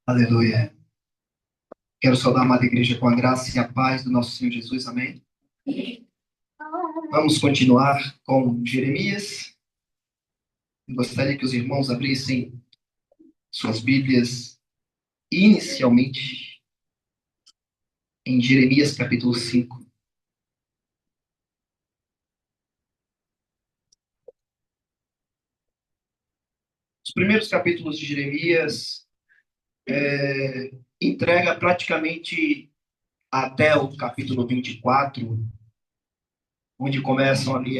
Aleluia. Quero saudar a amada igreja com a graça e a paz do nosso Senhor Jesus. Amém. Vamos continuar com Jeremias. Eu gostaria que os irmãos abrissem suas Bíblias inicialmente em Jeremias capítulo 5. Os primeiros capítulos de Jeremias entrega praticamente até o capítulo 24, onde começam ali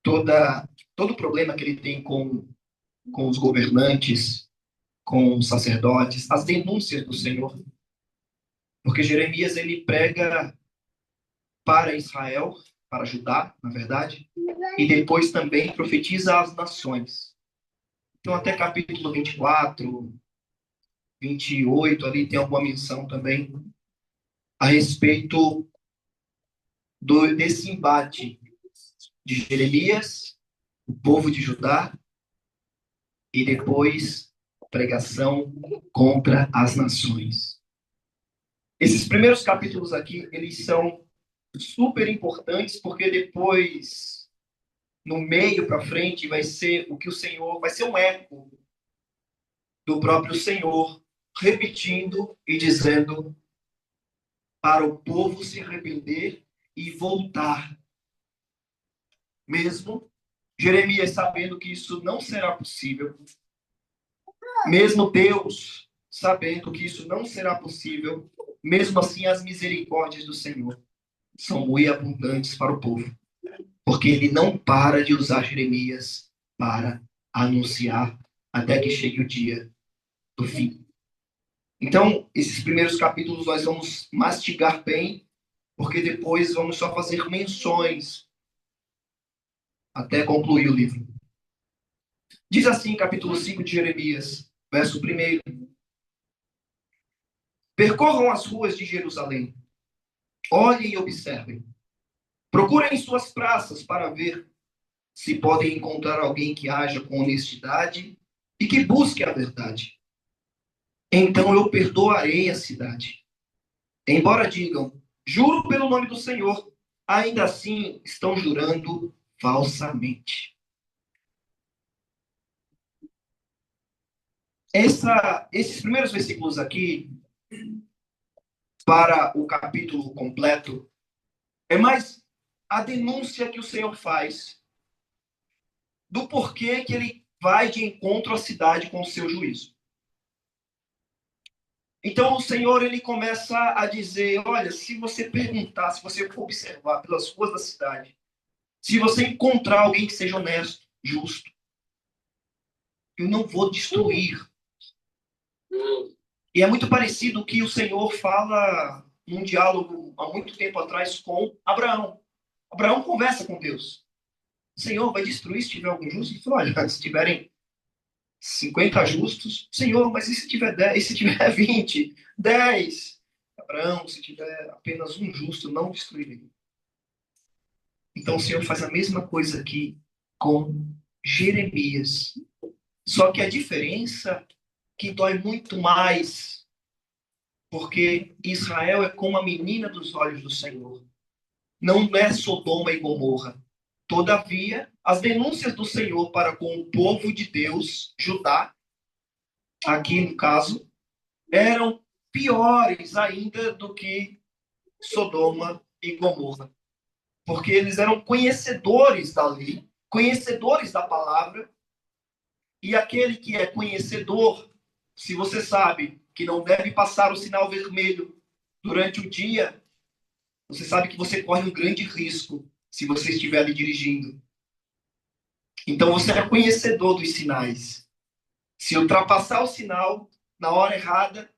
todo o problema que ele tem com os governantes, com os sacerdotes, as denúncias do Senhor. Porque Jeremias ele prega para Israel, para Judá, na verdade, e depois também profetiza às nações. Então, até capítulo 24, 28, ali tem alguma menção também a respeito desse embate de Jeremias, o povo de Judá, e depois pregação contra as nações. Esses primeiros capítulos aqui, eles são super importantes, porque depois, no meio para frente, vai ser o que o Senhor, vai ser um eco do próprio Senhor, repetindo e dizendo para o povo se arrepender e voltar. Mesmo Jeremias sabendo que isso não será possível, mesmo Deus sabendo que isso não será possível, mesmo assim as misericórdias do Senhor são muito abundantes para o povo, porque ele não para de usar Jeremias para anunciar até que chegue o dia do fim. Então, esses primeiros capítulos nós vamos mastigar bem, porque depois vamos só fazer menções até concluir o livro. Diz assim, capítulo 5 de Jeremias, verso 1. Percorram as ruas de Jerusalém, olhem e observem. Procurem suas praças para ver se podem encontrar alguém que haja com honestidade e que busque a verdade. Então eu perdoarei a cidade. Embora digam, juro pelo nome do Senhor, ainda assim estão jurando falsamente. Esses primeiros versículos aqui, para o capítulo completo, é mais a denúncia que o Senhor faz do porquê que ele vai de encontro à cidade com o seu juízo. Então o Senhor ele começa a dizer, olha, se você perguntar, se você for observar pelas ruas da cidade, se você encontrar alguém que seja honesto, justo, eu não vou destruir. E é muito parecido o que o Senhor fala num diálogo há muito tempo atrás com Abraão. Abraão conversa com Deus. O Senhor vai destruir se tiver algum justo? Ele falou, olha, se tiverem 50 justos, Senhor, mas e se tiver 10, e se tiver 20, 10? Abraão, se tiver apenas um justo, não destruirei. Então o Senhor faz a mesma coisa aqui com Jeremias. Só que a diferença que dói muito mais, porque Israel é como a menina dos olhos do Senhor. Não é Sodoma e Gomorra. Todavia, as denúncias do Senhor para com o povo de Deus, Judá, aqui no caso, eram piores ainda do que Sodoma e Gomorra. Porque eles eram conhecedores da lei, conhecedores da palavra, e aquele que é conhecedor, se você sabe que não deve passar o sinal vermelho durante o dia, você sabe que você corre um grande risco se você estiver ali dirigindo. Então você é conhecedor dos sinais. Se ultrapassar o sinal na hora errada,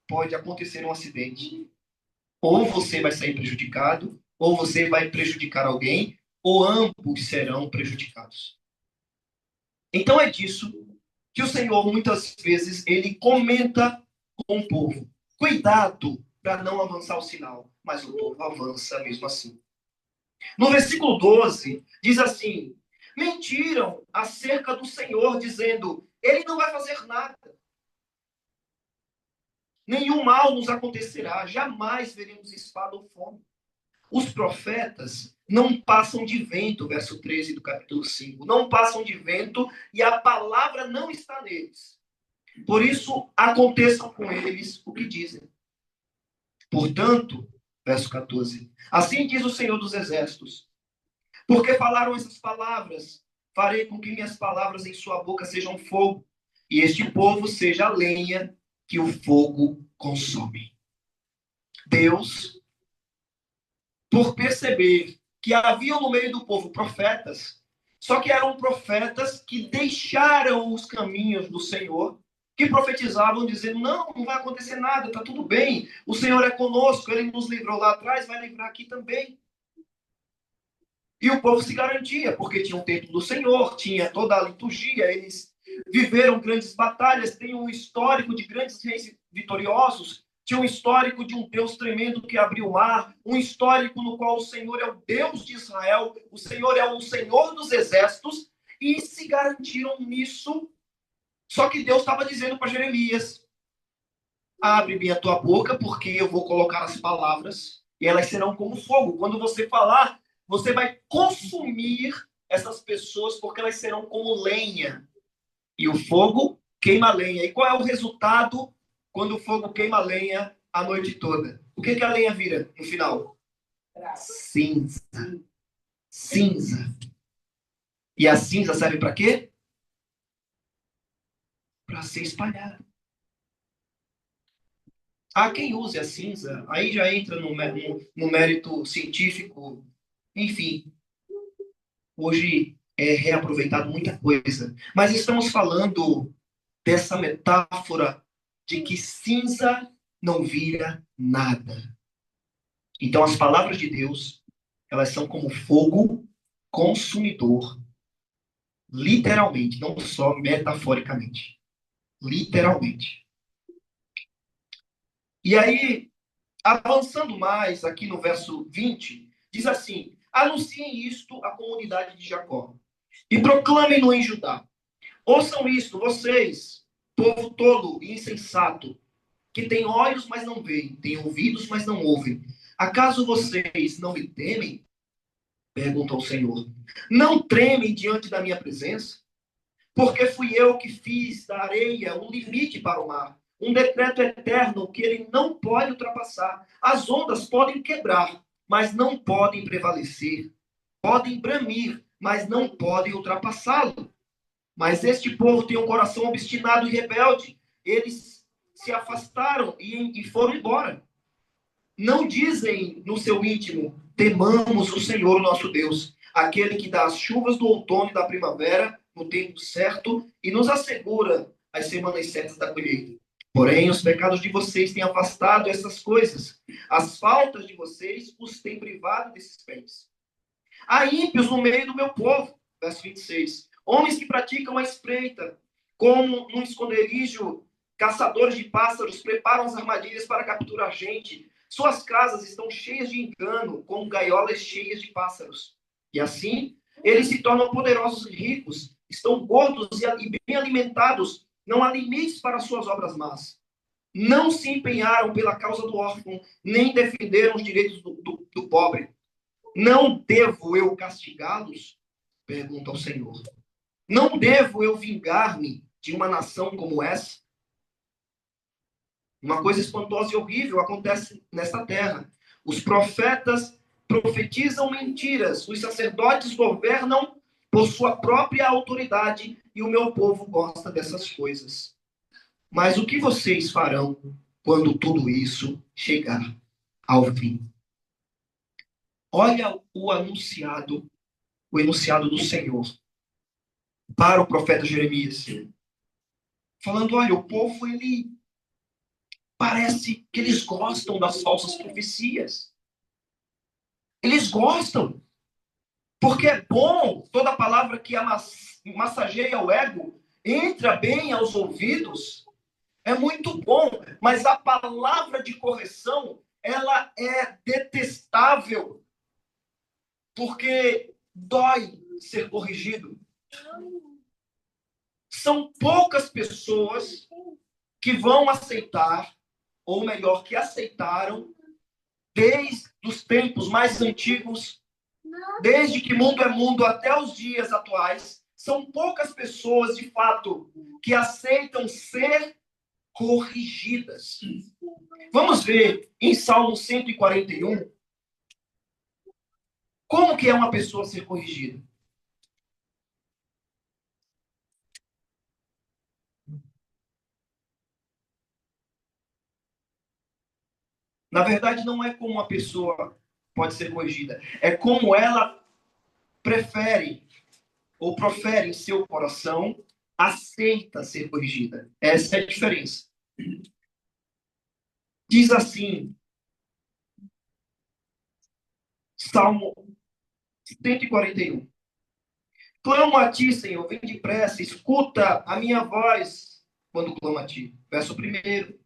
pode acontecer um acidente. Ou você vai sair prejudicado, ou você vai prejudicar alguém, ou ambos serão prejudicados. Então é disso que o Senhor, muitas vezes, ele comenta com o povo. Cuidado para não avançar o sinal, mas o povo avança mesmo assim. No versículo 12, diz assim: mentiram acerca do Senhor, dizendo, ele não vai fazer nada. Nenhum mal nos acontecerá, jamais veremos espada ou fome. Os profetas não passam de vento, verso 13 do capítulo 5. Não passam de vento e a palavra não está neles. Por isso, aconteçam com eles o que dizem. Portanto, verso 14, assim diz o Senhor dos Exércitos, porque falaram essas palavras, farei com que minhas palavras em sua boca sejam fogo, e este povo seja a lenha que o fogo consome. Deus, por perceber que havia no meio do povo profetas, só que eram profetas que deixaram os caminhos do Senhor, que profetizavam dizendo, não vai acontecer nada, está tudo bem, o Senhor é conosco, Ele nos livrou lá atrás, vai livrar aqui também. E o povo se garantia, porque tinha o templo do Senhor, tinha toda a liturgia, eles viveram grandes batalhas, tem um histórico de grandes reis vitoriosos, tinha um histórico de um Deus tremendo que abriu o mar, um histórico no qual o Senhor é o Deus de Israel, o Senhor é o Senhor dos exércitos, e se garantiram nisso. Só que Deus estava dizendo para Jeremias, abre bem a tua boca, porque eu vou colocar as palavras, e elas serão como fogo. Quando você falar, você vai consumir essas pessoas, porque elas serão como lenha. E o fogo queima a lenha. E qual é o resultado quando o fogo queima a lenha a noite toda? O que a lenha vira no final? Cinza. Cinza. E a cinza serve para quê? Para ser espalhada. Há quem use a cinza, aí já entra no mérito científico. Enfim, hoje é reaproveitado muita coisa. Mas estamos falando dessa metáfora de que cinza não vira nada. Então, as palavras de Deus, elas são como fogo consumidor, literalmente, não só metaforicamente, literalmente. E aí, avançando mais aqui no verso 20, diz assim: anunciem isto à comunidade de Jacó e proclamem-no em Judá. Ouçam isto, vocês, povo tolo e insensato, que tem olhos, mas não veem, tem ouvidos, mas não ouvem. Acaso vocês não me temem? Pergunta o Senhor. Não tremem diante da minha presença? Porque fui eu que fiz da areia um limite para o mar, um decreto eterno que ele não pode ultrapassar. As ondas podem quebrar, mas não podem prevalecer. Podem bramir, mas não podem ultrapassá-lo. Mas este povo tem um coração obstinado e rebelde. Eles se afastaram e foram embora. Não dizem no seu íntimo, temamos o Senhor nosso Deus, aquele que dá as chuvas do outono e da primavera no tempo certo e nos assegura as semanas certas da colheita. Porém, os pecados de vocês têm afastado essas coisas. As faltas de vocês os têm privado desses bens. Há ímpios no meio do meu povo, verso 26. Homens que praticam a espreita, como num esconderijo, caçadores de pássaros preparam as armadilhas para capturar gente. Suas casas estão cheias de engano, como gaiolas cheias de pássaros. E assim, eles se tornam poderosos e ricos, estão gordos e bem alimentados, não há limites para suas obras más. Não se empenharam pela causa do órfão, nem defenderam os direitos do pobre. Não devo eu castigá-los? Pergunta ao Senhor. Não devo eu vingar-me de uma nação como essa? Uma coisa espantosa e horrível acontece nesta terra. Os profetas profetizam mentiras, os sacerdotes governam por sua própria autoridade e o meu povo gosta dessas coisas. Mas o que vocês farão quando tudo isso chegar ao fim? Olha o enunciado do Senhor para o profeta Jeremias, falando, olha, o povo, ele parece que eles gostam das falsas profecias. Eles gostam, porque é bom, toda palavra que massageia o ego, entra bem aos ouvidos, é muito bom, mas a palavra de correção ela é detestável, porque dói ser corrigido. São poucas pessoas que vão aceitar, ou melhor, que aceitaram, desde os tempos mais antigos, desde que mundo é mundo até os dias atuais, são poucas pessoas, de fato, que aceitam ser corrigidas. Vamos ver em Salmo 141 como que é uma pessoa ser corrigida. Na verdade, não é como uma pessoa pode ser corrigida, é como ela prefere ou profere em seu coração, aceita ser corrigida. Essa é a diferença. Diz assim, Salmo 141. Clamo a ti, Senhor, vem depressa, escuta a minha voz quando clamo a ti. Verso 1.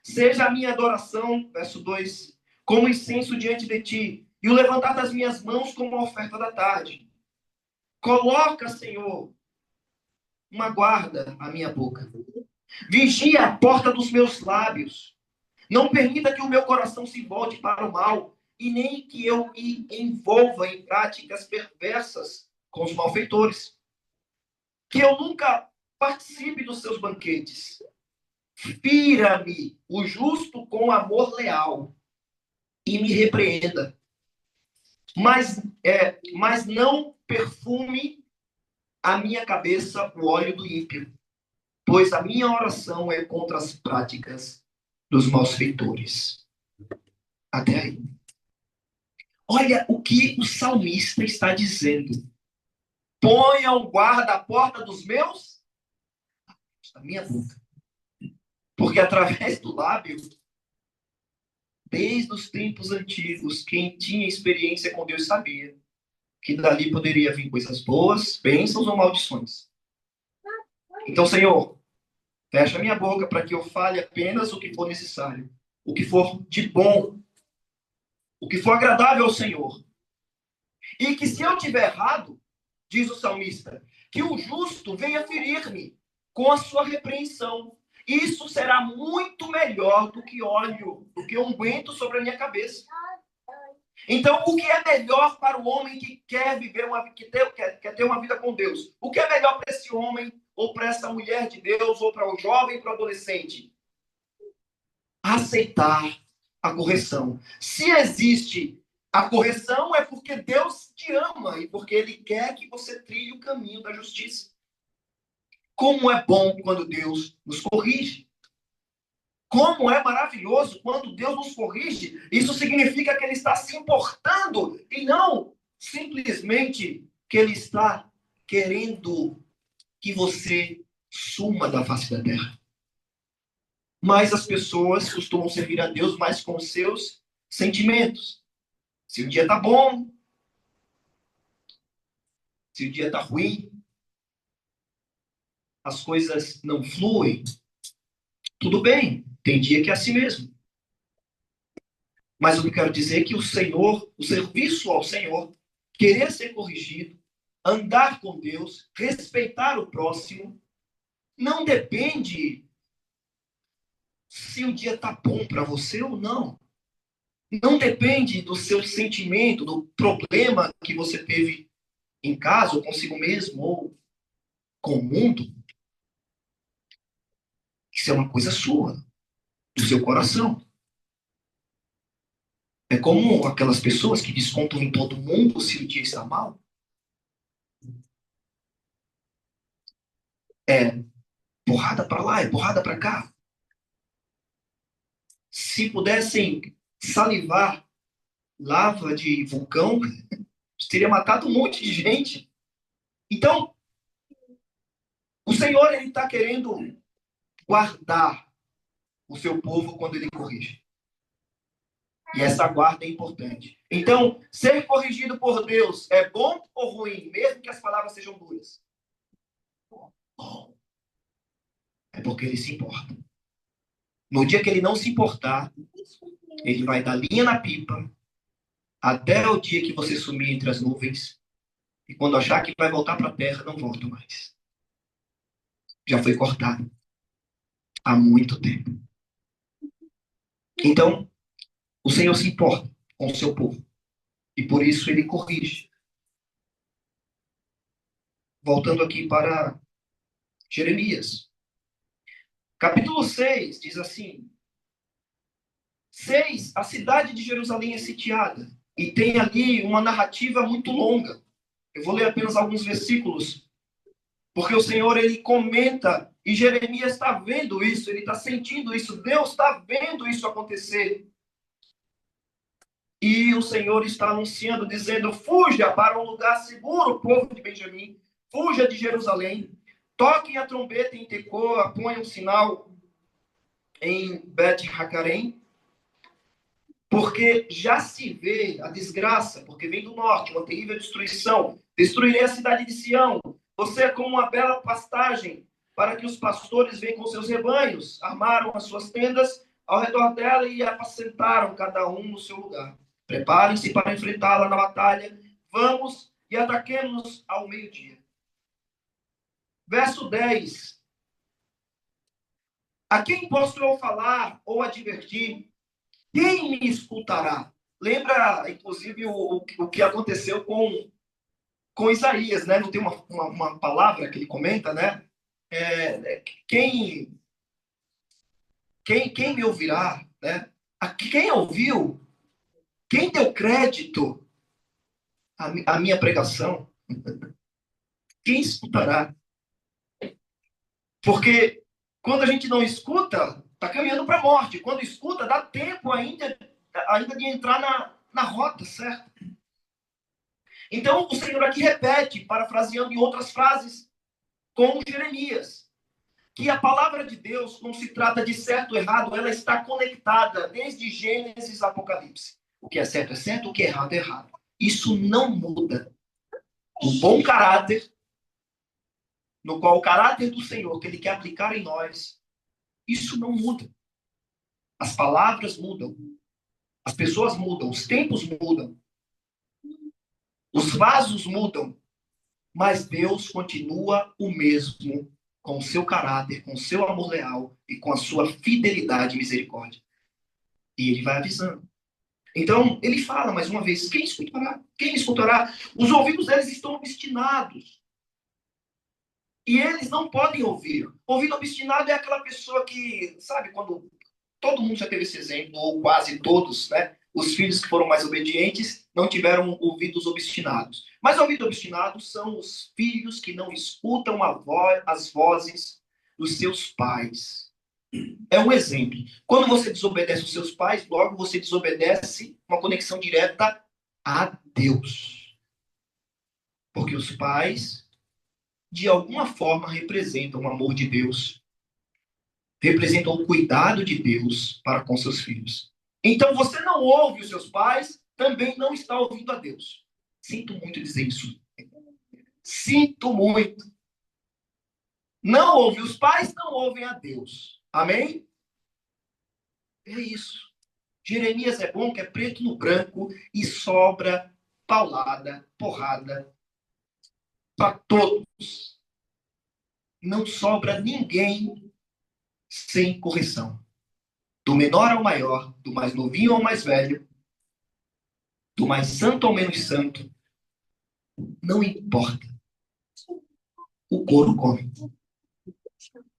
Seja a minha adoração, verso 2, como incenso diante de ti, e o levantar das minhas mãos como a oferta da tarde. Coloca, Senhor, uma guarda à minha boca. Vigia a porta dos meus lábios. Não permita que o meu coração se volte para o mal, e nem que eu me envolva em práticas perversas com os malfeitores. Que eu nunca participe dos seus banquetes. Fira-me o justo com amor leal e me repreenda. Mas não perfume a minha cabeça o óleo do ímpio, pois a minha oração é contra as práticas dos malfeitores. Até aí. Olha o que o salmista está dizendo. Ponha um guarda à porta dos meus, da minha boca. Porque através do lábio, desde os tempos antigos, quem tinha experiência com Deus sabia que dali poderia vir coisas boas, bênçãos ou maldições. Então, Senhor, fecha minha boca para que eu fale apenas o que for necessário, o que for de bom, o que for agradável ao Senhor. E que se eu tiver errado, diz o salmista, que o justo venha ferir-me com a sua repreensão. Isso será muito melhor do que óleo, do que unguento sobre a minha cabeça. Então, o que é melhor para o homem que quer viver quer ter uma vida com Deus? O que é melhor para esse homem, ou para essa mulher de Deus, ou para o jovem, para o adolescente? Aceitar a correção. Se existe a correção, é porque Deus te ama e porque Ele quer que você trilhe o caminho da justiça. Como é bom quando Deus nos corrige. Como é maravilhoso quando Deus nos corrige. Isso significa que Ele está se importando e não simplesmente que Ele está querendo que você suma da face da terra. Mas as pessoas costumam servir a Deus mais com os seus sentimentos. Se o dia está bom, se o dia está ruim, as coisas não fluem, tudo bem, tem dia que é assim mesmo. Mas o que eu quero dizer é que o Senhor, o serviço ao Senhor, querer ser corrigido, andar com Deus, respeitar o próximo, não depende se o dia está bom para você ou não. Não depende do seu sentimento, do problema que você teve em casa, ou consigo mesmo, ou com o mundo. Isso é uma coisa sua, do seu coração. É como aquelas pessoas que descontam em todo mundo se o dia está mal. É porrada para lá, é porrada para cá. Se pudessem salivar lava de vulcão, teria matado um monte de gente. Então, o Senhor ele está querendo guardar o seu povo quando ele corrige. E essa guarda é importante. Então, ser corrigido por Deus é bom ou ruim, mesmo que as palavras sejam duras? Bom. É porque ele se importa. No dia que ele não se importar, Ele vai dar linha na pipa até o dia que você sumir entre as nuvens. E quando achar que vai voltar para a terra, não volta mais. Já foi cortado há muito tempo. Então, o Senhor se importa com o seu povo. E por isso ele corrige. Voltando aqui para Jeremias. Capítulo 6 diz assim: 6, a cidade de Jerusalém é sitiada. E tem ali uma narrativa muito longa. Eu vou ler apenas alguns versículos, porque o Senhor, ele comenta, e Jeremias está vendo isso, ele está sentindo isso, Deus está vendo isso acontecer. E o Senhor está anunciando, dizendo: fuja para um lugar seguro, povo de Benjamim, fuja de Jerusalém, toquem a trombeta em Tecoa, ponham um sinal em Bet-Hacarém, porque já se vê a desgraça, porque vem do norte, uma terrível destruição. Destruirei a cidade de Sião. Você é como uma bela pastagem, para que os pastores venham com seus rebanhos. Armaram as suas tendas ao redor dela e apacentaram cada um no seu lugar. Preparem-se para enfrentá-la na batalha. Vamos e ataquemos ao meio-dia. Verso 10. A quem posso eu falar ou advertir? Quem me escutará? Lembra, inclusive, o que aconteceu com Isaías, né? Não tem uma palavra que ele comenta, né? Quem, quem me ouvirá, né? Quem ouviu? Quem deu crédito à minha pregação? Quem escutará? Porque quando a gente não escuta, está caminhando para a morte. Quando escuta, dá tempo ainda de entrar na rota, certo? Então, o Senhor aqui repete, parafraseando em outras frases, com Jeremias, que a palavra de Deus não se trata de certo ou errado, ela está conectada desde Gênesis a Apocalipse. O que é certo, o que é errado é errado. Isso não muda. O bom caráter, no qual o caráter do Senhor que ele quer aplicar em nós, isso não muda. As palavras mudam, as pessoas mudam, os tempos mudam, os vasos mudam, mas Deus continua o mesmo com o seu caráter, com o seu amor leal e com a sua fidelidade e misericórdia. E ele vai avisando. Então, ele fala mais uma vez: quem escutará? Quem escutará? Os ouvidos deles estão obstinados. E eles não podem ouvir. Ouvido obstinado é aquela pessoa que, sabe, quando todo mundo já teve esse exemplo, ou quase todos, né? Os filhos que foram mais obedientes não tiveram ouvidos obstinados. Mas ouvidos obstinados são os filhos que não escutam as vozes dos seus pais. É um exemplo. Quando você desobedece os seus pais, logo você desobedece uma conexão direta a Deus. Porque os pais, de alguma forma, representam o amor de Deus, representam o cuidado de Deus para com seus filhos. Então, você não ouve os seus pais, também não está ouvindo a Deus. Sinto muito dizer isso. Sinto muito. Não ouve os pais, não ouvem a Deus. Amém? É isso. Jeremias é bom, que é preto no branco e sobra paulada, porrada para todos. Não sobra ninguém sem correção. Do menor ao maior, do mais novinho ao mais velho, do mais santo ao menos santo, não importa. O couro come.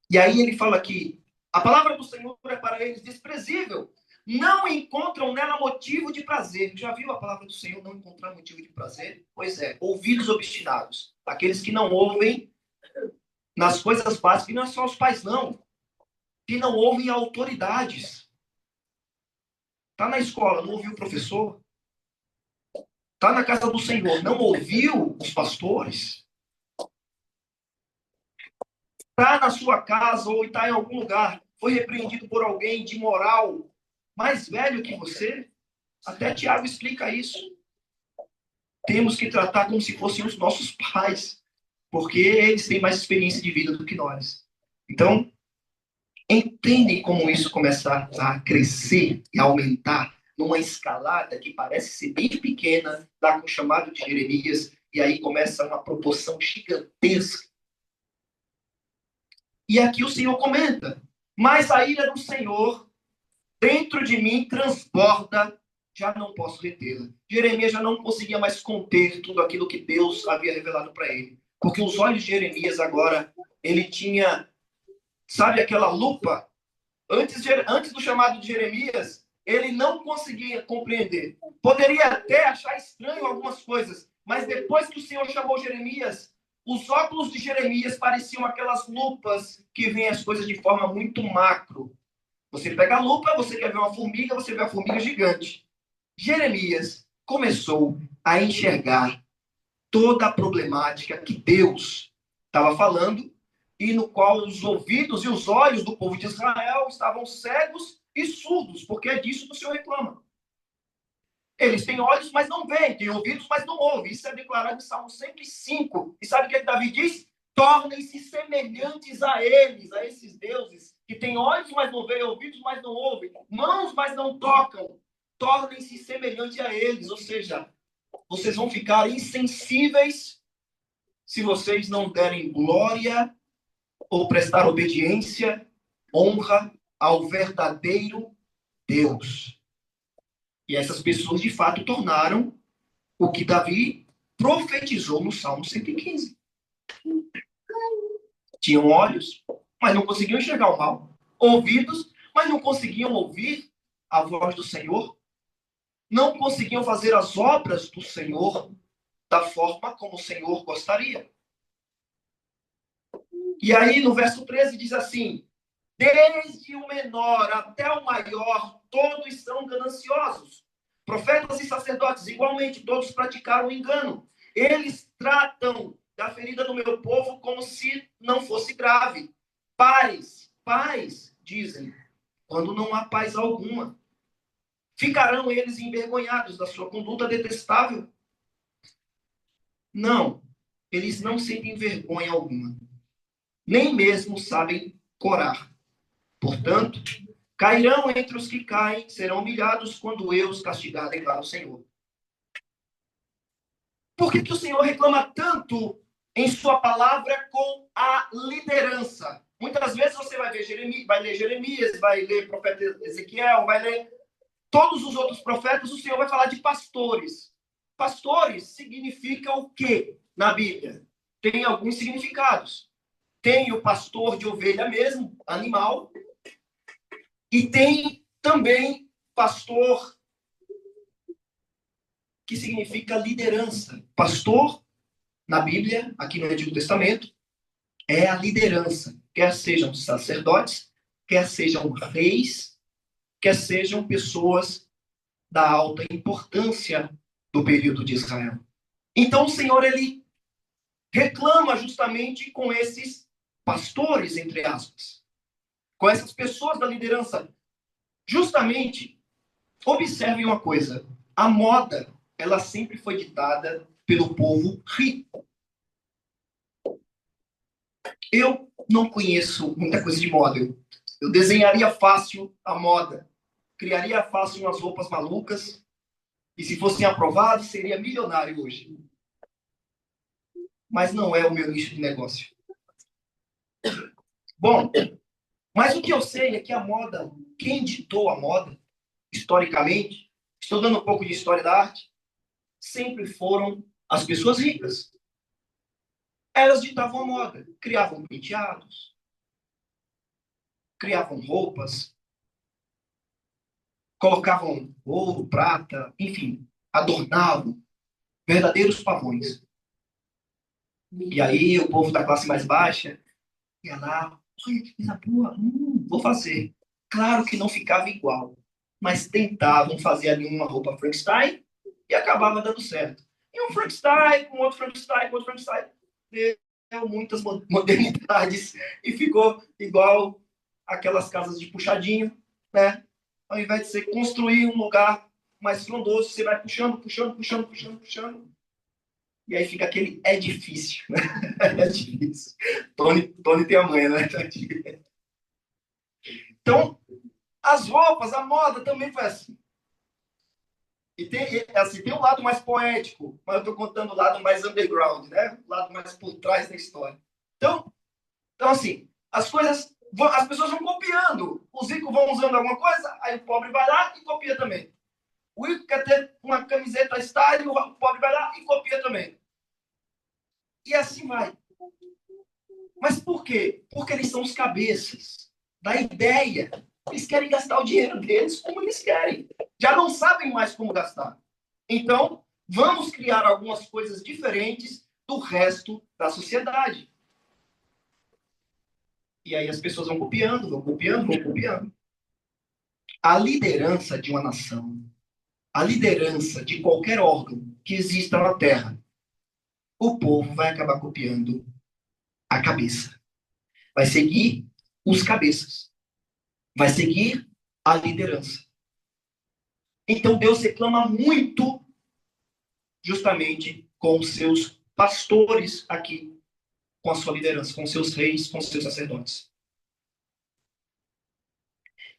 E aí ele fala que a palavra do Senhor é para eles desprezível. Não encontram nela motivo de prazer. Já viu a palavra do Senhor não encontrar motivo de prazer? Pois é, ouvidos obstinados. Aqueles que não ouvem nas coisas básicas, e não é só os pais, não. Que não ouvem autoridades. Está na escola, não ouviu o professor. Está na casa do Senhor, não ouviu os pastores. Está na sua casa ou está em algum lugar, foi repreendido por alguém de moral mais velho que você. Até Tiago explica isso. Temos que tratar como se fossem os nossos pais, porque eles têm mais experiência de vida do que nós. Então, Entendem como isso começa a crescer e aumentar numa escalada que parece ser bem pequena, lá com o chamado de Jeremias, e aí começa uma proporção gigantesca. E aqui o Senhor comenta: mas a ira do Senhor dentro de mim transborda, já não posso retê-la. Jeremias já não conseguia mais conter tudo aquilo que Deus havia revelado para ele. Porque os olhos de Jeremias agora, ele tinha, sabe, aquela lupa. Antes do chamado de Jeremias, ele não conseguia compreender. Poderia até achar estranho algumas coisas, mas depois que o Senhor chamou Jeremias, os óculos de Jeremias pareciam aquelas lupas que veem as coisas de forma muito macro. Você pega a lupa, você quer ver uma formiga, você vê a formiga gigante. Jeremias começou a enxergar toda a problemática que Deus estava falando e no qual os ouvidos e os olhos do povo de Israel estavam cegos e surdos, porque é disso que o Senhor reclama. Eles têm olhos, mas não veem, têm ouvidos, mas não ouvem. Isso é declarado em Salmo 105. E sabe o que Davi diz? Tornem-se semelhantes a eles, a esses deuses, que têm olhos, mas não veem, ouvidos, mas não ouvem, mãos, mas não tocam. Tornem-se semelhantes a eles, ou seja, vocês vão ficar insensíveis se vocês não derem glória ou prestar obediência, honra ao verdadeiro Deus. E essas pessoas, de fato, tornaram o que Davi profetizou no Salmo 115. Tinham olhos, mas não conseguiam enxergar o mal. Ouvidos, mas não conseguiam ouvir a voz do Senhor. Não conseguiam fazer as obras do Senhor da forma como o Senhor gostaria. E aí, no verso 13, diz assim: desde o menor até o maior, todos são gananciosos. Profetas e sacerdotes, igualmente, todos praticaram engano. Eles tratam da ferida do meu povo como se não fosse grave. Paz, dizem, quando não há paz alguma. Ficarão eles envergonhados da sua conduta detestável? Não, eles não sentem vergonha alguma, nem mesmo sabem corar. Portanto, cairão entre os que caem, serão humilhados quando eu os castigar, declara o Senhor. Por que o Senhor reclama tanto em sua palavra com a liderança? Muitas vezes você vai ver Jeremias, vai ler o profeta Ezequiel, vai ler todos os outros profetas, o Senhor vai falar de pastores. Pastores significa o quê na Bíblia? Tem alguns significados. Tem o pastor de ovelha mesmo, animal, e tem também pastor, que significa liderança. Pastor, na Bíblia, aqui no Antigo Testamento, é a liderança. Quer sejam sacerdotes, quer sejam reis, quer sejam pessoas da alta importância do período de Israel. Então o Senhor, ele reclama justamente com esses pastores, entre aspas, com essas pessoas da liderança. Justamente, observem uma coisa, a moda, ela sempre foi ditada pelo povo rico. Eu não conheço muita coisa de moda. Eu desenharia fácil a moda, criaria fácil umas roupas malucas, e se fossem aprovados, seria milionário hoje. Mas não é o meu nicho de negócio. Bom, mas o que eu sei é que a moda, quem ditou a moda, historicamente, estou dando um pouco de história da arte, sempre foram as pessoas ricas. Elas ditavam a moda, criavam penteados, criavam roupas, colocavam ouro, prata, enfim, adornavam, verdadeiros pavões. E aí o povo da classe mais baixa ia lá, olha que coisa boa, vou fazer. Claro que não ficava igual, mas tentavam fazer ali uma roupa Frankenstein e acabava dando certo. E um Frankenstein, com outro Frankenstein, com outro Frankenstein, deu muitas modernidades e ficou igual aquelas casas de puxadinho, né? Ao invés de você construir um lugar mais frondoso, você vai puxando, puxando, puxando, puxando, puxando. E aí fica aquele é difícil. Né? É difícil. Tony tem a manha, né? Então, as roupas, a moda também foi assim. E tem, assim, tem um lado mais poético, mas eu estou contando o lado mais underground, né? O lado mais por trás da história. Então assim, as pessoas vão copiando. Os ricos vão usando alguma coisa, aí o pobre vai lá e copia também. O rico quer ter uma camiseta style, o pobre vai lá e copia também. E assim vai. Mas por quê? Porque eles são os cabeças da ideia. Eles querem gastar o dinheiro deles como eles querem. Já não sabem mais como gastar. Então, vamos criar algumas coisas diferentes do resto da sociedade. E aí as pessoas vão copiando, vão copiando, vão copiando. A liderança de uma nação, a liderança de qualquer órgão que exista na Terra, o povo vai acabar copiando a cabeça. Vai seguir os cabeças. Vai seguir a liderança. Então Deus reclama muito justamente com os seus pastores aqui, com a sua liderança, com seus reis, com seus sacerdotes.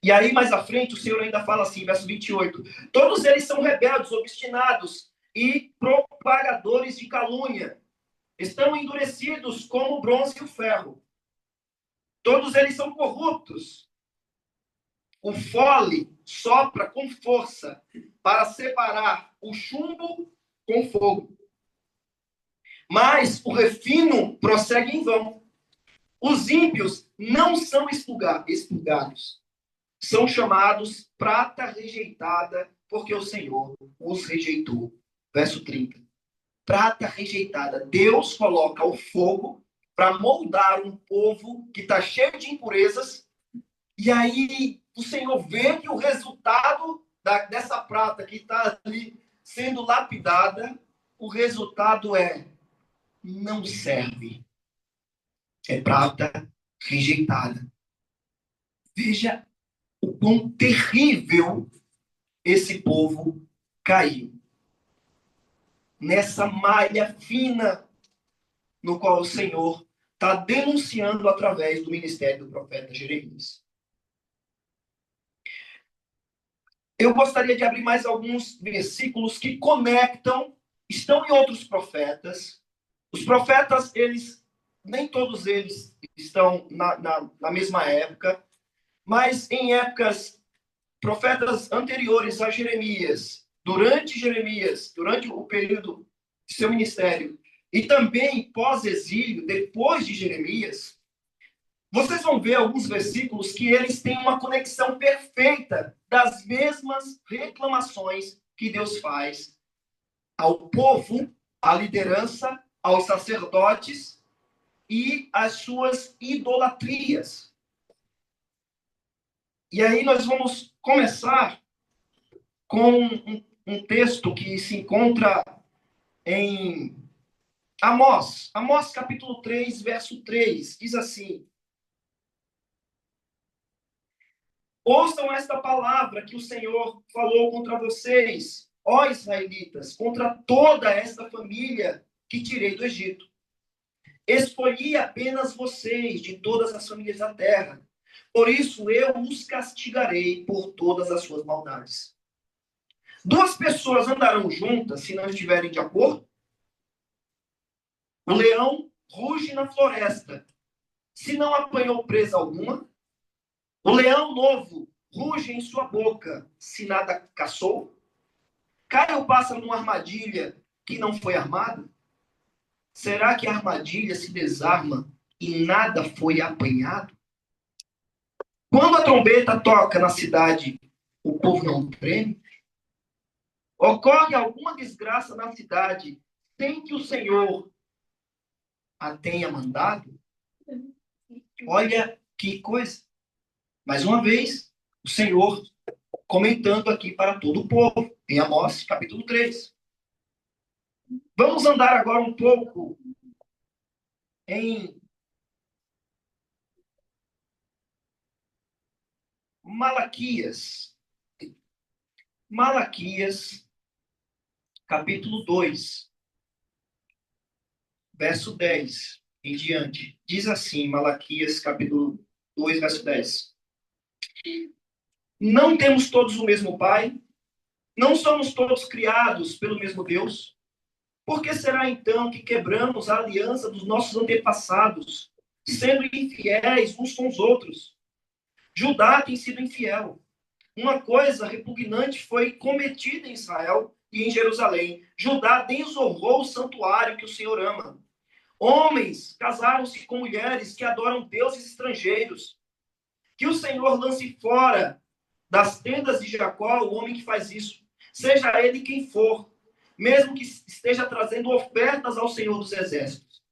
E aí, mais à frente, o Senhor ainda fala assim, verso 28. Todos eles são rebeldes, obstinados e propagadores de calúnia. Estão endurecidos como o bronze e o ferro. Todos eles são corruptos. O fole sopra com força para separar o chumbo com fogo. Mas o refino prossegue em vão. Os ímpios não são expurgados. São chamados prata rejeitada, porque o Senhor os rejeitou. Verso 30. Prata rejeitada. Deus coloca o fogo para moldar um povo que está cheio de impurezas. E aí o Senhor vê que o resultado dessa prata que está ali sendo lapidada, o resultado não serve. É prata rejeitada. Veja o quão terrível esse povo caiu. Nessa malha fina no qual o Senhor está denunciando através do ministério do profeta Jeremias. Eu gostaria de abrir mais alguns versículos que conectam, estão em outros profetas. Os profetas, nem todos eles estão na mesma época, mas em épocas, profetas anteriores a Jeremias, durante o período de seu ministério, e também pós-exílio, depois de Jeremias, vocês vão ver alguns versículos que eles têm uma conexão perfeita das mesmas reclamações que Deus faz ao povo, à liderança, aos sacerdotes e às suas idolatrias. E aí nós vamos começar com um texto que se encontra em Amós. Amós capítulo 3, verso 3, diz assim: ouçam esta palavra que o Senhor falou contra vocês, ó israelitas, contra toda esta família que tirei do Egito. Escolhi apenas vocês de todas as famílias da terra. Por isso eu os castigarei por todas as suas maldades. Duas pessoas andarão juntas se não estiverem de acordo? O leão ruge na floresta, se não apanhou presa alguma. O leão novo ruge em sua boca, se nada caçou. Cai o pássaro numa armadilha que não foi armada? Será que a armadilha se desarma e nada foi apanhado? Quando a trombeta toca na cidade, o povo não treme? Ocorre alguma desgraça na cidade sem que o Senhor a tenha mandado? Olha que coisa. Mais uma vez, o Senhor comentando aqui para todo o povo, em Amós, capítulo 3. Vamos andar agora um pouco em Malaquias. Malaquias, capítulo 2, verso 10 em diante. Diz assim, Malaquias, capítulo 2, verso 10. Não temos todos o mesmo Pai? Não somos todos criados pelo mesmo Deus? Por que será então que quebramos a aliança dos nossos antepassados, sendo infiéis uns com os outros? Judá tem sido infiel. Uma coisa repugnante foi cometida em Israel e em Jerusalém. Judá desonrou o santuário que o Senhor ama. Homens casaram-se com mulheres que adoram deuses estrangeiros. Que o Senhor lance fora das tendas de Jacó o homem que faz isso, seja ele quem for, mesmo que esteja trazendo ofertas ao Senhor dos Exércitos.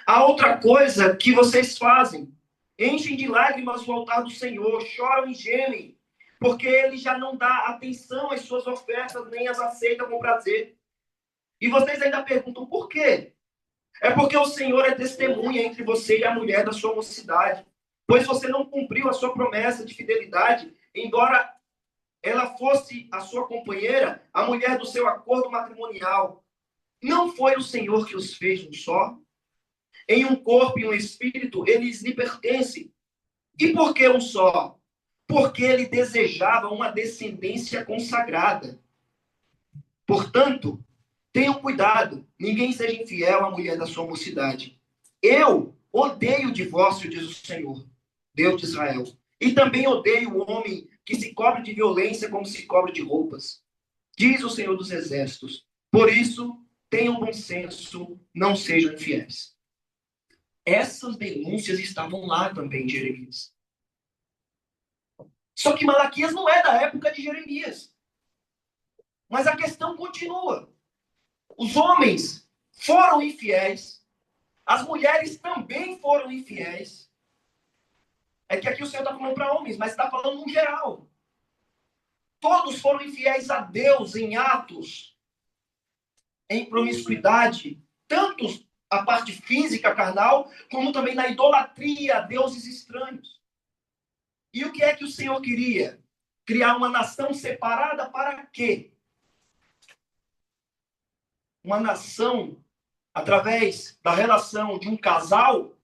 A outra coisa que vocês fazem, enchem de lágrimas o altar do Senhor, choram e gemem, porque ele já não dá atenção às suas ofertas, nem as aceita com prazer. E vocês ainda perguntam por quê? É porque o Senhor é testemunha entre você e a mulher da sua mocidade, pois você não cumpriu a sua promessa de fidelidade, embora ela fosse a sua companheira, a mulher do seu acordo matrimonial. Não foi o Senhor que os fez um só? Em um corpo e um espírito, eles lhe pertencem. E por que um só? Porque ele desejava uma descendência consagrada. Portanto, tenham cuidado, ninguém seja infiel à mulher da sua mocidade. Eu odeio o divórcio, diz o Senhor, Deus de Israel. E também odeio o homem que se cobre de violência como se cobre de roupas, diz o Senhor dos Exércitos. Por isso, tenham bom senso, não sejam infiéis. Essas denúncias estavam lá também em Jeremias. Só que Malaquias não é da época de Jeremias. Mas a questão continua. Os homens foram infiéis, as mulheres também foram infiéis. É que aqui o Senhor está falando para homens, mas está falando no geral. Todos foram infiéis a Deus em atos, em promiscuidade, tanto a parte física, carnal, como também na idolatria a deuses estranhos. E o que é que o Senhor queria? Criar uma nação separada para quê? Uma nação, através da relação de um casal,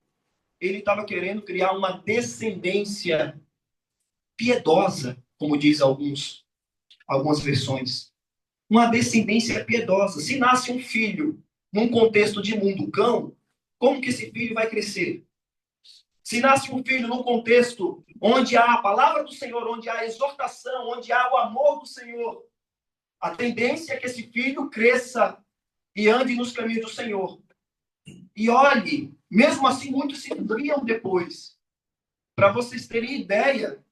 ele estava querendo criar uma descendência piedosa, como diz algumas versões. Uma descendência piedosa. Se nasce um filho num contexto de mundo cão, como que esse filho vai crescer? Se nasce um filho num contexto onde há a palavra do Senhor, onde há a exortação, onde há o amor do Senhor, a tendência é que esse filho cresça e ande nos caminhos do Senhor. E olhe, mesmo assim, muitos se desviam depois. Para vocês terem ideia,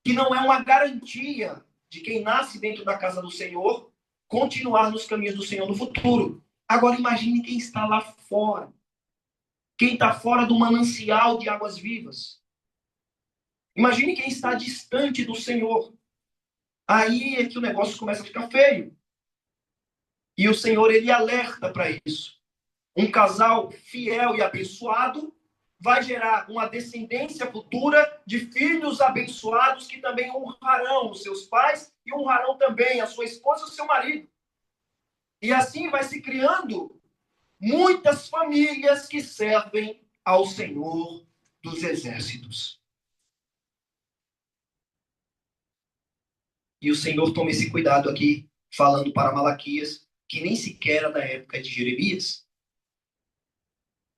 que não é uma garantia de quem nasce dentro da casa do Senhor continuar nos caminhos do Senhor no futuro. Agora imagine quem está lá fora. Quem está fora do manancial de águas vivas. Imagine quem está distante do Senhor. Aí é que o negócio começa a ficar feio. E o Senhor, ele alerta para isso. Um casal fiel e abençoado vai gerar uma descendência futura de filhos abençoados que também honrarão os seus pais e honrarão também a sua esposa e o seu marido. E assim vai se criando muitas famílias que servem ao Senhor dos Exércitos. E o Senhor toma esse cuidado aqui, falando para Malaquias, que nem sequer era da época de Jeremias.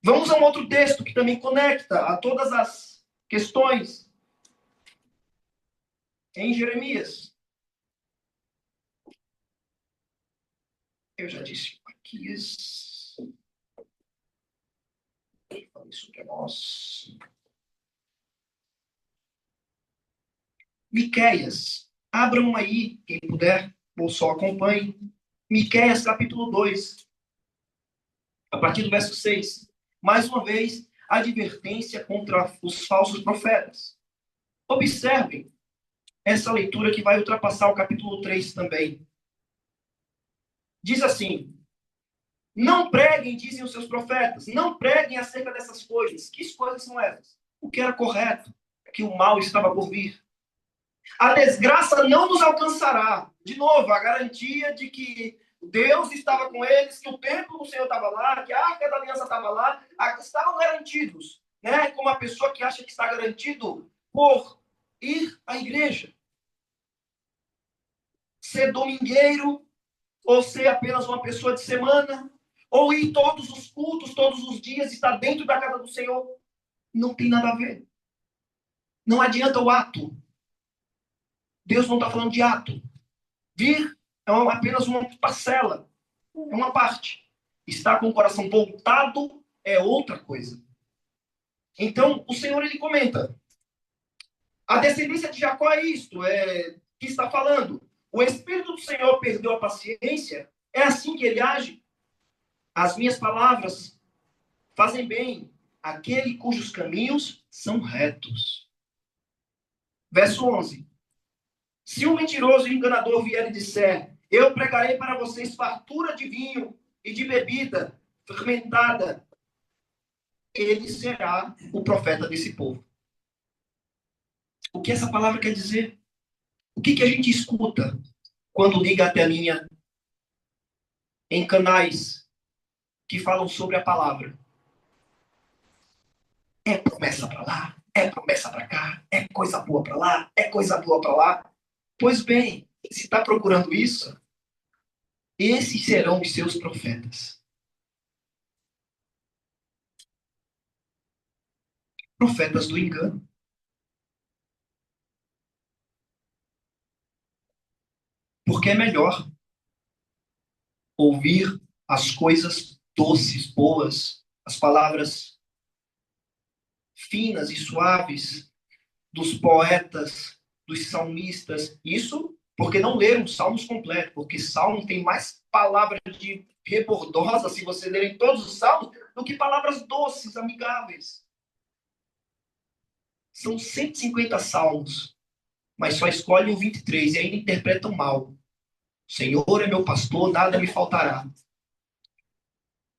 Vamos a um outro texto que também conecta a todas as questões. Em Jeremias. Eu já disse Malaquias. Isso que é nós. Miqueias. Abram aí, quem puder, ou só acompanhe. Miqueias, capítulo 2. A partir do verso 6. Mais uma vez, advertência contra os falsos profetas. Observem essa leitura que vai ultrapassar o capítulo 3 também. Diz assim: não preguem, dizem os seus profetas, não preguem acerca dessas coisas. Que coisas são essas? O que era correto, que o mal estava por vir. A desgraça não nos alcançará. De novo, a garantia de que Deus estava com eles, que o templo do Senhor estava lá, que a Arca da Aliança estava lá, estavam garantidos. Né? Como a pessoa que acha que está garantido por ir à igreja, ser domingueiro, ou ser apenas uma pessoa de semana, ou ir todos os cultos, todos os dias, estar dentro da casa do Senhor. Não tem nada a ver. Não adianta o ato. Deus não está falando de ato. Vir é apenas uma parcela, é uma parte. Estar com o coração voltado é outra coisa. Então, o Senhor, ele comenta, a descendência de Jacó é isto, que está falando. O Espírito do Senhor perdeu a paciência, é assim que ele age. As minhas palavras fazem bem aquele cujos caminhos são retos. Verso 11. Se um mentiroso e enganador vier e disser, eu pregarei para vocês fartura de vinho e de bebida fermentada, ele será o profeta desse povo. O que essa palavra quer dizer? O que a gente escuta quando liga até a linha em canais que falam sobre a palavra? É promessa para lá, é promessa para cá, é coisa boa para lá, é coisa boa para lá. Pois bem, se está procurando isso, esses serão os seus profetas. Profetas do engano. Porque é melhor ouvir as coisas doces, boas, as palavras finas e suaves dos poetas, dos salmistas. Isso porque não leram salmos completos, porque salmo tem mais palavras de rebordosa, se você ler em todos os salmos, do que palavras doces, amigáveis. São 150 salmos, mas só escolhem o 23 e ainda interpretam mal. Senhor é meu pastor, nada me faltará.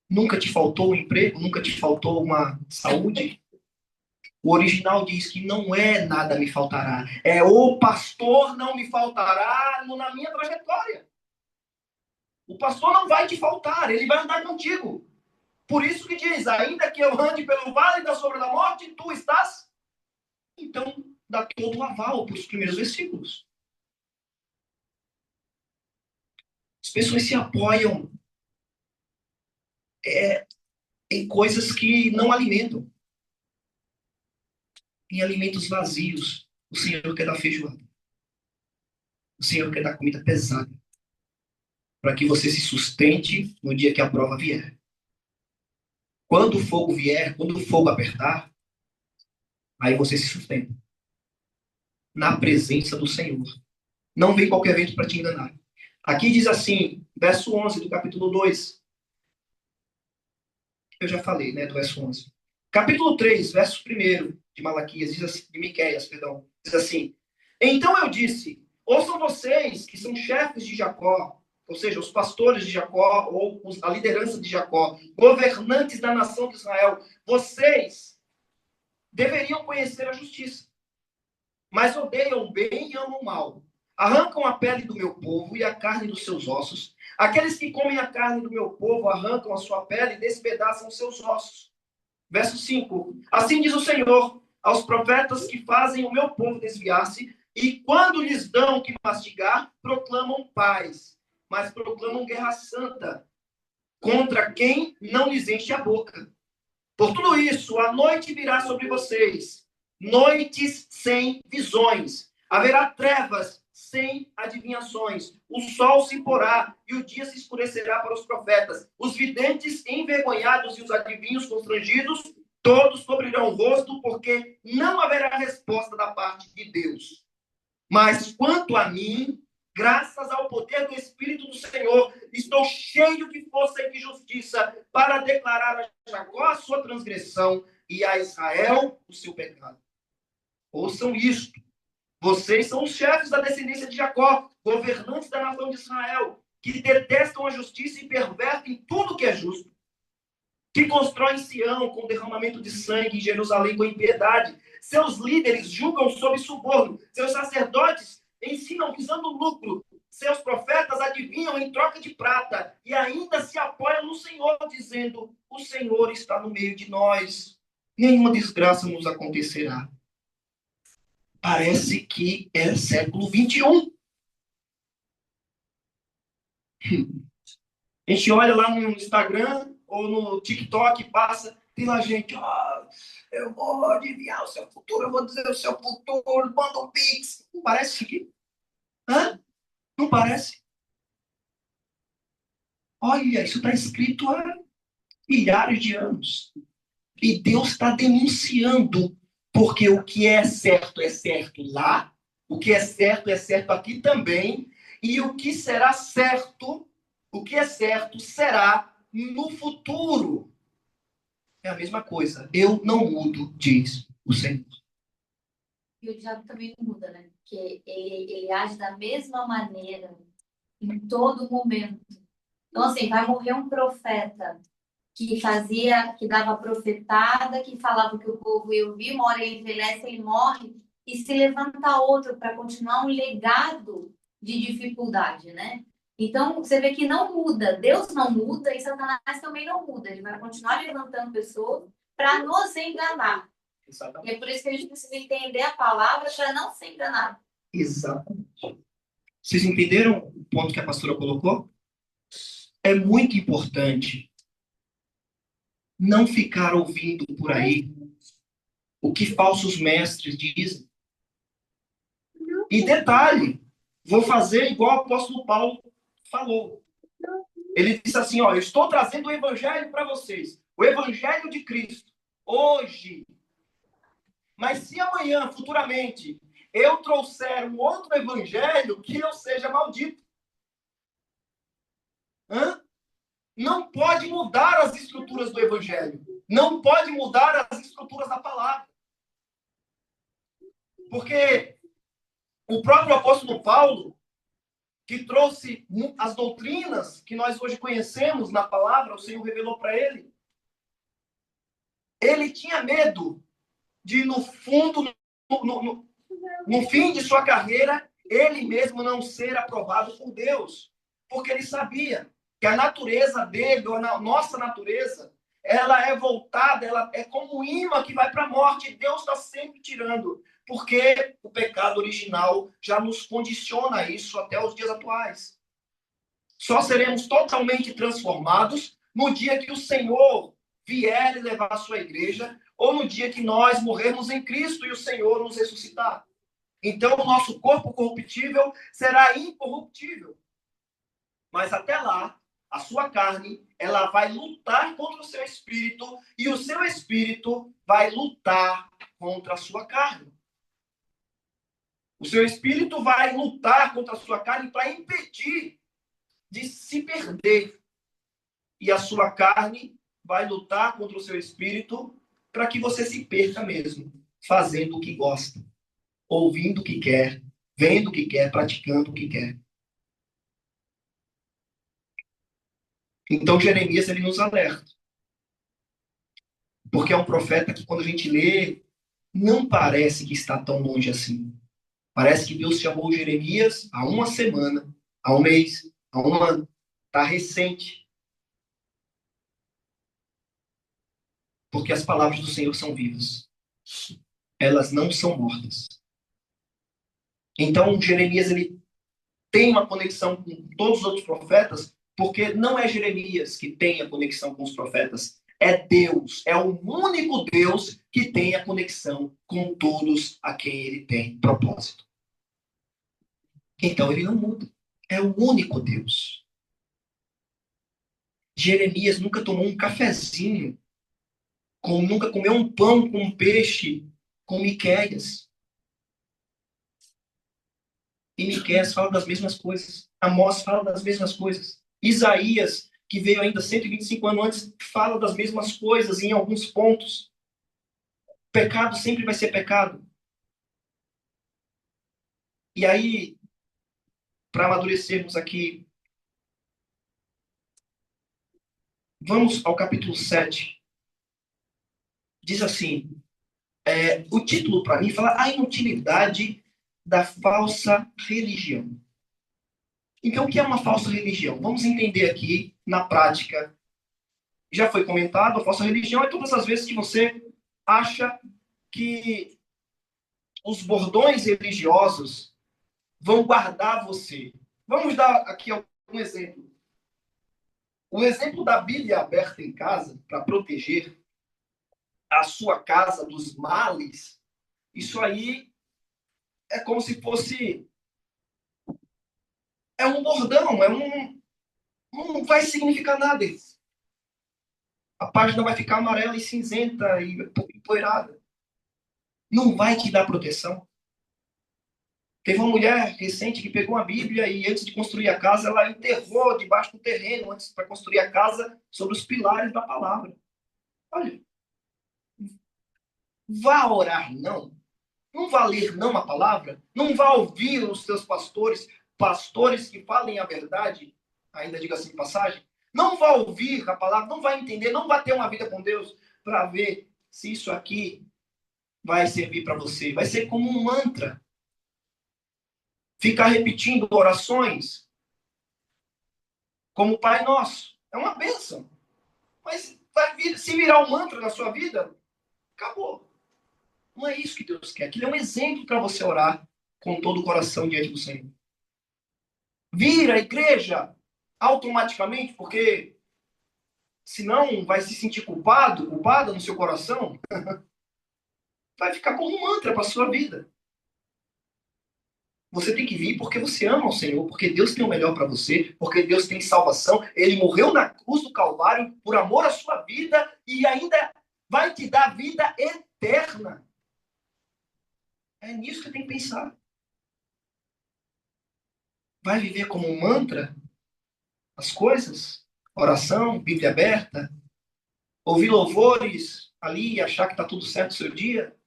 Nunca te faltou um emprego? Nunca te faltou uma saúde? O original diz que não é nada me faltará. É o pastor não me faltará na minha trajetória. O pastor não vai te faltar, ele vai andar contigo. Por isso que diz, ainda que eu ande pelo vale da sombra da morte, tu estás. Então, dá todo o aval para os primeiros versículos. As pessoas se apoiam em coisas que não alimentam. Em alimentos vazios. O Senhor quer dar feijoada. O Senhor quer dar comida pesada. Para que você se sustente no dia que a prova vier. Quando o fogo vier, quando o fogo apertar, aí você se sustenta. Na presença do Senhor. Não vem qualquer vento para te enganar. Aqui diz assim, verso 11 do capítulo 2. Eu já falei, né, do verso 11. Capítulo 3, verso 1 de Malaquias, diz assim, de Miqueias, perdão, diz assim: Então eu disse, ouçam vocês que são chefes de Jacó, ou seja, os pastores de Jacó, ou a liderança de Jacó, governantes da nação de Israel, vocês deveriam conhecer a justiça, mas odeiam o bem e amam o mal. Arrancam a pele do meu povo e a carne dos seus ossos. Aqueles que comem a carne do meu povo arrancam a sua pele e despedaçam os seus ossos. Verso 5. Assim diz o Senhor aos profetas que fazem o meu povo desviar-se, e quando lhes dão o que mastigar, proclamam paz, mas proclamam guerra santa contra quem não lhes enche a boca. Por tudo isso, a noite virá sobre vocês, noites sem visões. Haverá trevas sem adivinhações. O sol se porá e o dia se escurecerá para os profetas. Os videntes envergonhados e os adivinhos constrangidos, todos cobrirão o rosto, porque não haverá resposta da parte de Deus. Mas quanto a mim, graças ao poder do Espírito do Senhor, estou cheio de força e de justiça para declarar a Jacó a sua transgressão e a Israel o seu pecado. Ouçam isto. Vocês são os chefes da descendência de Jacó, governantes da nação de Israel, que detestam a justiça e pervertem tudo que é justo, que constroem Sião com derramamento de sangue e Jerusalém com impiedade. Seus líderes julgam sob suborno, seus sacerdotes ensinam visando lucro, seus profetas adivinham em troca de prata e ainda se apoiam no Senhor, dizendo: o Senhor está no meio de nós, nenhuma desgraça nos acontecerá. Parece que é século XXI. A gente olha lá no Instagram ou no TikTok, passa, tem lá gente, eu vou adivinhar o seu futuro, eu vou dizer o seu futuro, manda um pix. Não parece que... Hã? Não parece? Olha, isso está escrito há milhares de anos. E Deus está denunciando, porque o que é certo lá, o que é certo aqui também, e o que é certo será no futuro. É a mesma coisa. Eu não mudo, diz o Senhor. E o diabo também não muda, né? Porque ele age da mesma maneira em todo momento. Então, assim, vai morrer um profeta que dava profetada, que falava que o povo ia ouvir, uma hora ele envelhece, ele morre, e se levanta outro para continuar um legado de dificuldade, né? Então, você vê que não muda, Deus não muda e Satanás também não muda. Ele vai continuar levantando pessoas para nos enganar. Exatamente. E é por isso que a gente precisa entender a palavra para não ser enganado. Exatamente. Vocês entenderam o ponto que a pastora colocou? É muito importante não ficar ouvindo por aí o que falsos mestres dizem. E detalhe, vou fazer igual o apóstolo Paulo falou. Ele disse assim, eu estou trazendo o evangelho para vocês. O evangelho de Cristo. Hoje. Mas se amanhã, futuramente, eu trouxer um outro evangelho, que eu seja maldito. Hã? Não pode mudar as estruturas do evangelho. Não pode mudar as estruturas da palavra. Porque o próprio apóstolo Paulo, que trouxe as doutrinas que nós hoje conhecemos na palavra, o Senhor revelou para ele. Ele tinha medo de, no fundo, no fim de sua carreira, ele mesmo não ser aprovado por Deus. Porque ele sabia que a natureza dele, ou a nossa natureza, ela é voltada, ela é como um imã que vai para a morte. E Deus está sempre tirando. Porque o pecado original já nos condiciona a isso até os dias atuais. Só seremos totalmente transformados no dia que o Senhor vier e levar a sua igreja, ou no dia que nós morrermos em Cristo e o Senhor nos ressuscitar. Então, o nosso corpo corruptível será incorruptível. Mas até lá, a sua carne, ela vai lutar contra o seu espírito e o seu espírito vai lutar contra a sua carne. O seu espírito vai lutar contra a sua carne para impedir de se perder. E a sua carne vai lutar contra o seu espírito para que você se perca mesmo, fazendo o que gosta, ouvindo o que quer, vendo o que quer, praticando o que quer. Então, Jeremias, ele nos alerta. Porque é um profeta que, quando a gente lê, não parece que está tão longe assim. Parece que Deus chamou Jeremias há uma semana, há um mês, há um ano. Está recente. Porque as palavras do Senhor são vivas. Elas não são mortas. Então, Jeremias, ele tem uma conexão com todos os outros profetas, porque não é Jeremias que tem a conexão com os profetas, é Deus, é o único Deus que tem a conexão com todos a quem ele tem propósito. Então ele não muda, é o único Deus. Jeremias nunca tomou um cafezinho, nunca comeu um pão com um peixe com Miqueias. E Miqueias fala das mesmas coisas. Amós fala das mesmas coisas. Isaías, que veio ainda 125 anos antes, fala das mesmas coisas em alguns pontos. Pecado sempre vai ser pecado. E aí, para amadurecermos aqui, vamos ao capítulo 7. Diz assim, o título para mim fala a inutilidade da falsa religião. Então, o que é uma falsa religião? Vamos entender aqui, na prática. Já foi comentado, a falsa religião é todas as vezes que você acha que os bordões religiosos vão guardar você. Vamos dar aqui um exemplo. O exemplo da Bíblia aberta em casa para proteger a sua casa dos males, isso aí é como se fosse um bordão, não vai significar nada. A página vai ficar amarela e cinzenta e empoeirada. Não vai te dar proteção. Teve uma mulher recente que pegou a Bíblia e antes de construir a casa, ela enterrou debaixo do terreno, antes para construir a casa, sobre os pilares da palavra. Olha, vá orar não. Não vá ler não a palavra. Não vá ouvir os seus pastores que falem a verdade, ainda diga assim passagem. Não vá ouvir a palavra, não vai entender, não vai ter uma vida com Deus para ver se isso aqui vai servir para você. Vai ser como um mantra. Ficar repetindo orações como Pai Nosso. É uma bênção. Mas se virar um mantra na sua vida, acabou. Não é isso que Deus quer. Aquilo é um exemplo para você orar com todo o coração diante do Senhor. Vir à igreja automaticamente, porque senão vai se sentir culpada no seu coração, vai ficar como um mantra para a sua vida. Você tem que vir porque você ama o Senhor, porque Deus tem o melhor para você, porque Deus tem salvação. Ele morreu na cruz do Calvário por amor à sua vida e ainda vai te dar vida eterna. É nisso que tem que pensar. Vai viver como um mantra as coisas? Oração, Bíblia aberta, ouvir louvores ali e achar que está tudo certo no seu dia?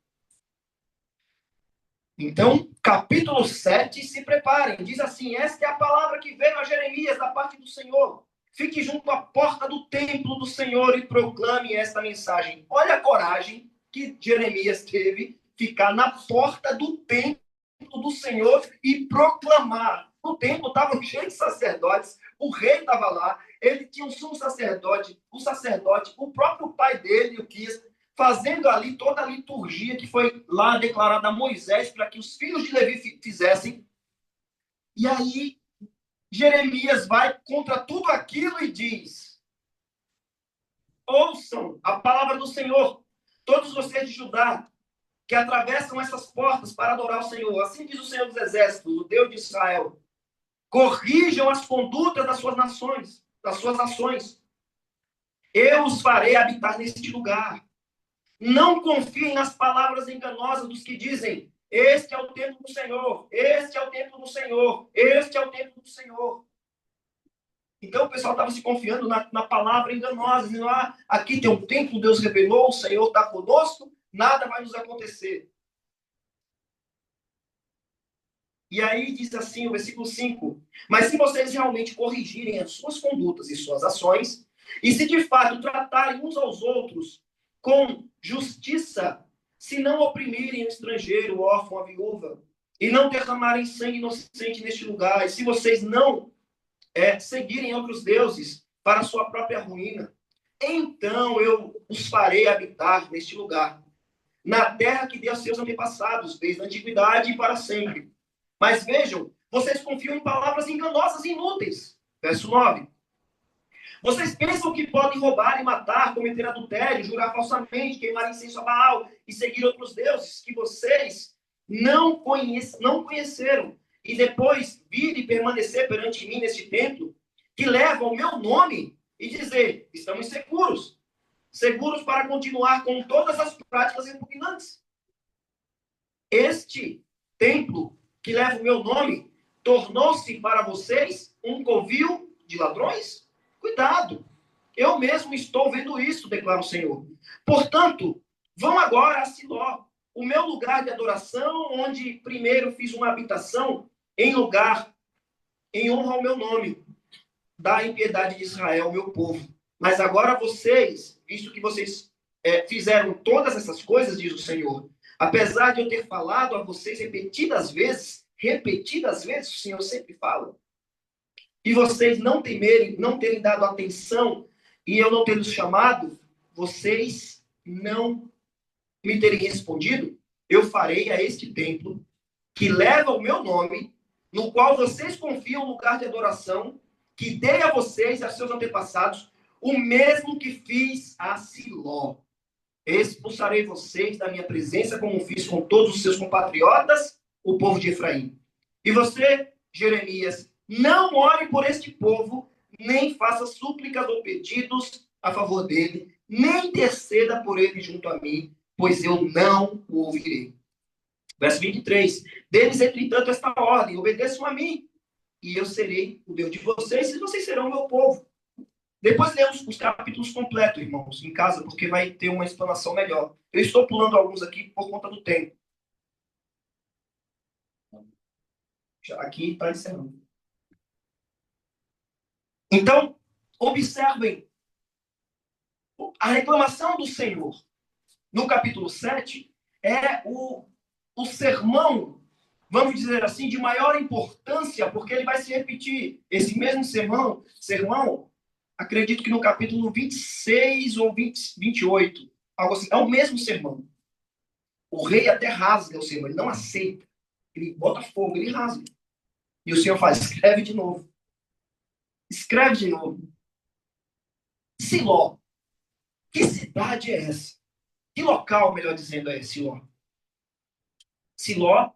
Então, capítulo 7, se preparem. Diz assim: esta é a palavra que veio a Jeremias da parte do Senhor. Fique junto à porta do templo do Senhor e proclame esta mensagem. Olha a coragem que Jeremias teve, ficar na porta do templo do Senhor e proclamar. O templo estava cheio de sacerdotes, o rei estava lá, ele tinha um sumo sacerdote, o próprio pai dele, o Quis, fazendo ali toda a liturgia que foi lá declarada a Moisés para que os filhos de Levi fizessem. E aí, Jeremias vai contra tudo aquilo e diz: ouçam a palavra do Senhor, todos vocês de Judá, que atravessam essas portas para adorar o Senhor. Assim diz o Senhor dos Exércitos, o Deus de Israel. Corrijam as condutas das suas nações, das suas ações. Eu os farei habitar neste lugar. Não confiem nas palavras enganosas dos que dizem: este é o templo do Senhor, este é o templo do Senhor, este é o templo do Senhor. Então o pessoal estava se confiando na palavra enganosa, dizendo: aqui tem um templo, Deus revelou, o Senhor está conosco, nada vai nos acontecer. E aí diz assim o versículo 5: mas se vocês realmente corrigirem as suas condutas e suas ações, e se de fato tratarem uns aos outros com justiça, se não oprimirem o estrangeiro, o órfão, a viúva, e não derramarem sangue inocente neste lugar, e se vocês não seguirem outros deuses para a sua própria ruína, então eu os farei habitar neste lugar, na terra que deu a seus antepassados, desde a antiguidade e para sempre. Mas vejam, vocês confiam em palavras enganosas e inúteis. Verso 9. Vocês pensam que podem roubar e matar, cometer adultério, jurar falsamente, queimar incenso a Baal e seguir outros deuses que vocês não conheceram, e depois vir e permanecer perante mim neste templo, que leva o meu nome, e dizer: estamos seguros, seguros para continuar com todas as práticas repugnantes. Este templo que leva o meu nome tornou-se para vocês um covil de ladrões? Cuidado, eu mesmo estou vendo isso, declara o Senhor. Portanto, vão agora a Siló, o meu lugar de adoração, onde primeiro fiz uma habitação em honra ao meu nome, da impiedade de Israel, meu povo. Mas agora vocês, visto que vocês fizeram todas essas coisas, diz o Senhor, apesar de eu ter falado a vocês repetidas vezes, o Senhor sempre fala, e vocês não terem dado atenção, e eu não ter os chamado, vocês não me terem respondido, eu farei a este templo, que leva o meu nome, no qual vocês confiam, lugar de adoração, que dei a vocês e a seus antepassados, o mesmo que fiz a Siló. Expulsarei vocês da minha presença, como fiz com todos os seus compatriotas, o povo de Efraim. E você, Jeremias, não ore por este povo, nem faça súplicas ou pedidos a favor dele, nem interceda por ele junto a mim, pois eu não o ouvirei. Verso 23. Deles, entretanto, esta ordem: obedeçam a mim, e eu serei o Deus de vocês, e vocês serão o meu povo. Depois lemos os capítulos completos, irmãos, em casa, porque vai ter uma explanação melhor. Eu estou pulando alguns aqui por conta do tempo. Já aqui está encerrando. Então, observem a reclamação do Senhor. No capítulo 7, é o sermão, vamos dizer assim, de maior importância, porque ele vai se repetir. Esse mesmo sermão, acredito que no capítulo 26 ou 28, algo assim, é o mesmo sermão. O rei até rasga o sermão, ele não aceita. Ele bota fogo, ele rasga. E o Senhor faz, escreve de novo. Escreve de novo. Siló. Que cidade é essa? Que local, melhor dizendo, é Siló? Siló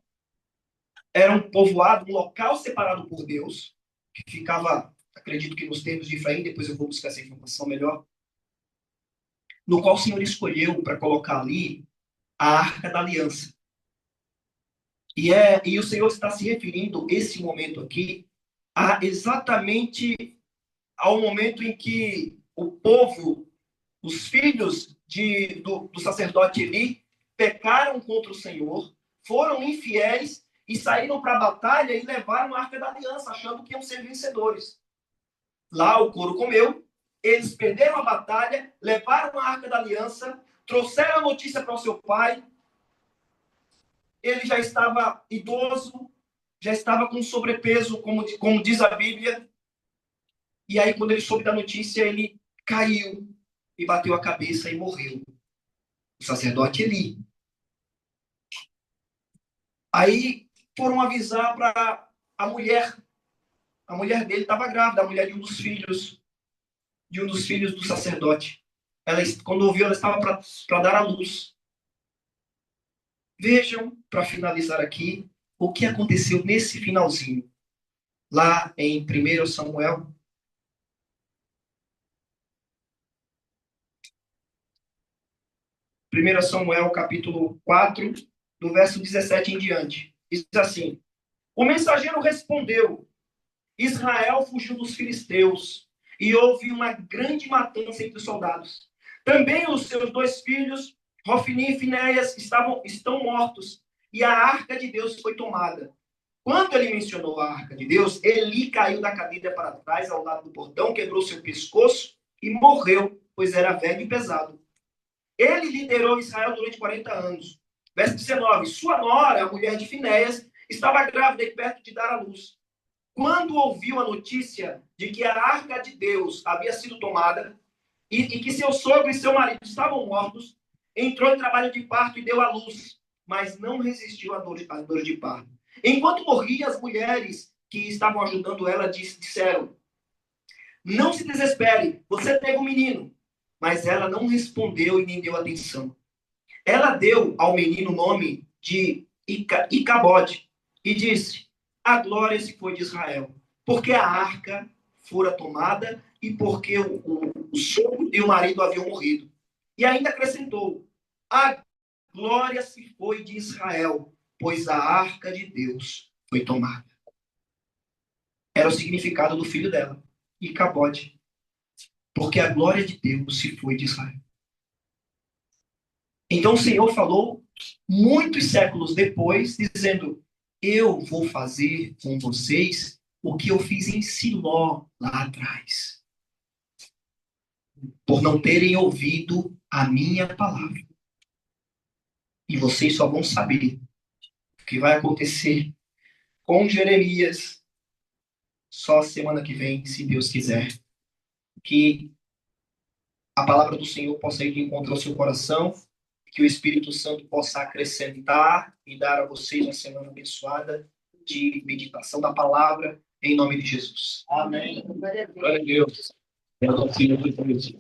era um povoado, um local separado por Deus, que ficava, acredito que nos termos de Efraim, depois eu vou buscar essa informação melhor, no qual o Senhor escolheu para colocar ali a Arca da Aliança. E o Senhor está se referindo, esse momento aqui, exatamente ao momento em que o povo, os filhos do sacerdote Eli, pecaram contra o Senhor, foram infiéis e saíram para a batalha e levaram a Arca da Aliança, achando que iam ser vencedores. Lá o couro comeu, eles perderam a batalha, levaram a Arca da Aliança, trouxeram a notícia para o seu pai. Ele já estava idoso, já estava com sobrepeso, como diz a Bíblia. E aí, quando ele soube da notícia, ele caiu e bateu a cabeça e morreu. O sacerdote Eli. Aí foram avisar para a mulher. A mulher dele estava grávida, a mulher de um dos filhos do sacerdote. Ela, quando ouviu, ela estava para dar à luz. Vejam, para finalizar aqui, o que aconteceu nesse finalzinho. Lá em 1 Samuel. 1 Samuel, capítulo 4, do verso 17 em diante. Diz assim: o mensageiro respondeu: Israel fugiu dos filisteus, e houve uma grande matança entre os soldados. Também os seus dois filhos, Hofni e Finéias, estão mortos, e a arca de Deus foi tomada. Quando ele mencionou a arca de Deus, Eli caiu da cadeira para trás, ao lado do portão, quebrou seu pescoço e morreu, pois era velho e pesado. Ele liderou Israel durante 40 anos. Verso 19. Sua nora, a mulher de Finéias, estava grávida e perto de dar à luz. Quando ouviu a notícia de que a arca de Deus havia sido tomada e que seu sogro e seu marido estavam mortos, entrou em trabalho de parto e deu à luz, mas não resistiu à dor de parto. Enquanto morria, as mulheres que estavam ajudando ela disseram: não se desespere, você teve um menino. Mas ela não respondeu e nem deu atenção. Ela deu ao menino o nome de Icabode e disse: a glória se foi de Israel, porque a arca fora tomada e porque o sogro e o marido haviam morrido. E ainda acrescentou: a glória se foi de Israel, pois a arca de Deus foi tomada. Era o significado do filho dela, Icabode, porque a glória de Deus se foi de Israel. Então o Senhor falou muitos séculos depois, dizendo: eu vou fazer com vocês o que eu fiz em Siló lá atrás, por não terem ouvido a minha palavra. E vocês só vão saber o que vai acontecer com Jeremias só semana que vem, se Deus quiser. Que a palavra do Senhor possa ir de encontro ao seu coração, Que o Espírito Santo possa acrescentar e dar a vocês uma semana abençoada de meditação da palavra, em nome de Jesus. Amém. Glória a Deus. Glória a Deus.